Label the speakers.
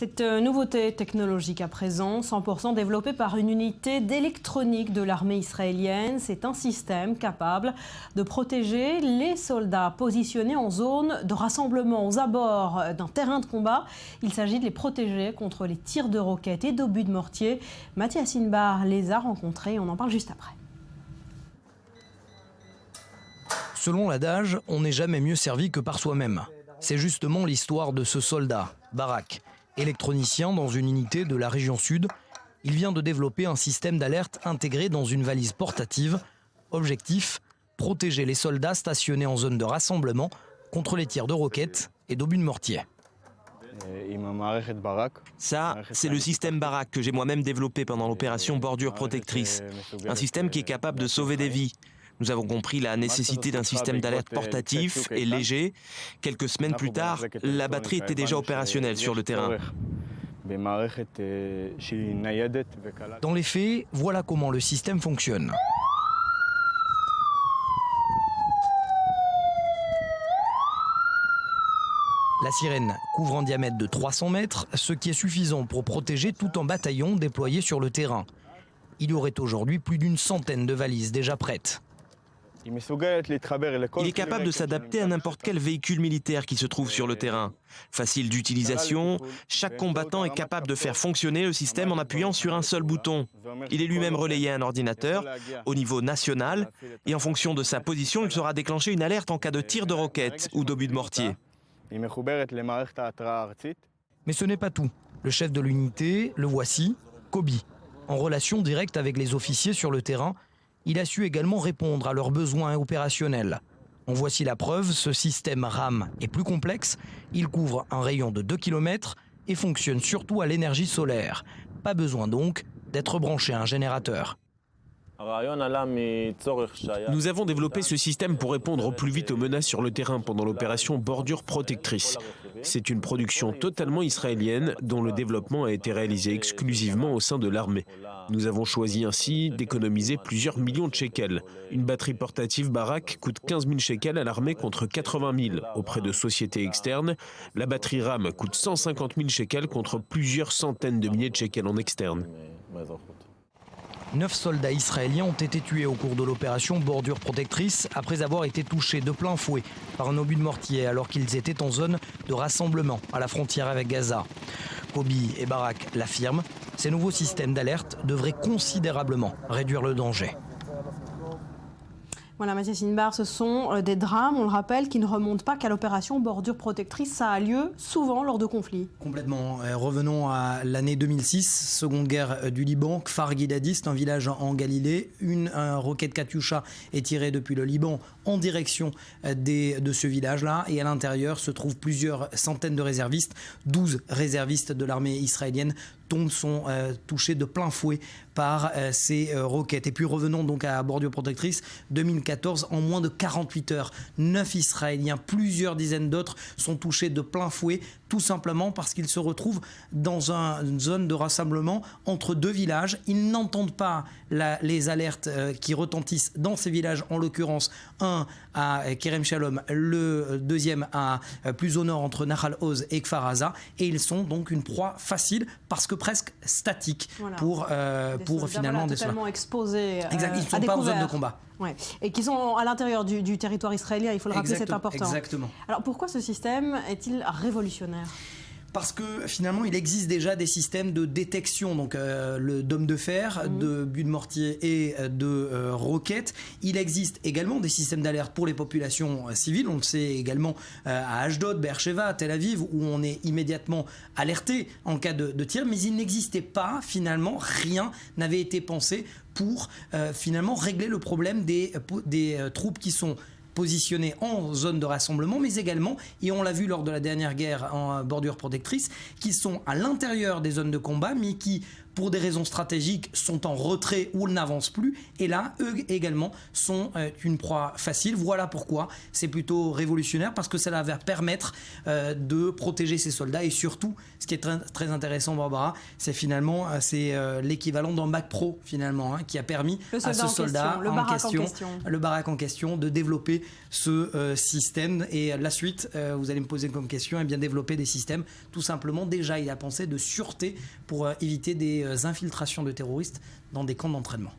Speaker 1: Cette nouveauté technologique à présent, 100% développée par une unité d'électronique de l'armée israélienne, c'est un système capable de protéger les soldats positionnés en zone de rassemblement aux abords d'un terrain de combat. Il s'agit de les protéger contre les tirs de roquettes et d'obus de mortier. Mathias Inbar les a rencontrés, on en parle juste après.
Speaker 2: Selon l'adage, on n'est jamais mieux servi que par soi-même. C'est justement l'histoire de ce soldat, Barak. Électronicien dans une unité de la région sud, il vient de développer un système d'alerte intégré dans une valise portative. Objectif, protéger les soldats stationnés en zone de rassemblement contre les tirs de roquettes et d'obus de mortier.
Speaker 3: Ça, c'est le système Barak que j'ai moi-même développé pendant l'opération Bordure Protectrice. Un système qui est capable de sauver des vies. Nous avons compris la nécessité d'un système d'alerte portatif et léger. Quelques semaines plus tard, la batterie était déjà opérationnelle sur le terrain.
Speaker 2: Dans les faits, voilà comment le système fonctionne. La sirène couvre un diamètre de 300 mètres, ce qui est suffisant pour protéger tout un bataillon déployé sur le terrain. Il y aurait aujourd'hui plus d'une centaine de valises déjà prêtes.
Speaker 3: Il est capable de s'adapter à n'importe quel véhicule militaire qui se trouve sur le terrain. Facile d'utilisation, chaque combattant est capable de faire fonctionner le système en appuyant sur un seul bouton. Il est lui-même relayé à un ordinateur au niveau national et en fonction de sa position, il sera déclenché une alerte en cas de tir de roquette ou d'obus de mortier.
Speaker 2: Mais ce n'est pas tout. Le chef de l'unité, le voici, Kobe. En relation directe avec les officiers sur le terrain, il a su également répondre à leurs besoins opérationnels. En voici la preuve, ce système RAM est plus complexe, il couvre un rayon de 2 km et fonctionne surtout à l'énergie solaire. Pas besoin donc d'être branché à un générateur.
Speaker 3: Nous avons développé ce système pour répondre au plus vite aux menaces sur le terrain pendant l'opération Bordure Protectrice. C'est une production totalement israélienne dont le développement a été réalisé exclusivement au sein de l'armée. Nous avons choisi ainsi d'économiser plusieurs millions de shekels. Une batterie portative Barak coûte 15 000 shekels à l'armée contre 80 000 auprès de sociétés externes. La batterie RAM coûte 150 000 shekels contre plusieurs centaines de milliers de shekels en externe.
Speaker 2: 9 soldats israéliens ont été tués au cours de l'opération Bordure Protectrice après avoir été touchés de plein fouet par un obus de mortier alors qu'ils étaient en zone de rassemblement à la frontière avec Gaza. Kobe et Barak l'affirment, ces nouveaux systèmes d'alerte devraient considérablement réduire le danger.
Speaker 1: Voilà, Mathias Inbar, ce sont des drames, on le rappelle, qui ne remontent pas qu'à l'opération Bordure Protectrice. Ça a lieu souvent lors de conflits.
Speaker 2: Complètement. Revenons à l'année 2006, seconde guerre du Liban. Kfar Guidadi, c'est un village en Galilée. Une roquette Katyusha est tirée depuis le Liban en direction de ce village-là. Et à l'intérieur se trouvent plusieurs centaines de réservistes. 12 réservistes de l'armée israélienne sont touchés de plein fouet par ces roquettes. Et puis revenons donc à Bordure Protectrice, 2014, en moins de 48 heures, 9 Israéliens, plusieurs dizaines d'autres sont touchés de plein fouet, tout simplement parce qu'ils se retrouvent dans une zone de rassemblement entre deux villages. Ils n'entendent pas les alertes qui retentissent dans ces villages, en l'occurrence un à Kerem Shalom, le deuxième à plus au nord entre Nahal Oz et Kfar Aza, et ils sont donc une proie facile parce que presque statique, voilà, pour finalement des
Speaker 1: totalement exposés.
Speaker 2: Exact, ils ne sont pas en zone de combat.
Speaker 1: Ouais. Et qui sont à l'intérieur du territoire israélien, il faut le rappeler, c'est important.
Speaker 2: Exactement.
Speaker 1: Alors pourquoi ce système est-il révolutionnaire ?
Speaker 2: Parce que finalement, il existe déjà des systèmes de détection, donc le dôme de fer, de but de mortier et de roquettes. Il existe également des systèmes d'alerte pour les populations civiles. On le sait également à Ashdod, Beersheva, Tel Aviv, où on est immédiatement alerté en cas de tir. Mais il n'existait pas, finalement, rien n'avait été pensé pour finalement régler le problème des troupes qui sont positionnés en zone de rassemblement, mais également, et on l'a vu lors de la dernière guerre en Bordure Protectrice, qui sont à l'intérieur des zones de combat, mais qui pour des raisons stratégiques, sont en retrait ou n'avancent plus. Et là, eux également sont une proie facile. Voilà pourquoi c'est plutôt révolutionnaire, parce que ça va permettre de protéger ces soldats. Et surtout, ce qui est très, très intéressant, Barbara, c'est finalement l'équivalent d'un bac pro finalement, qui a permis à ce soldat le baraque en question de développer ce système. Et la suite, vous allez me poser comme question, et bien développer des systèmes. Tout simplement, déjà, il a pensé de sûreté pour éviter des infiltrations de terroristes dans des camps d'entraînement.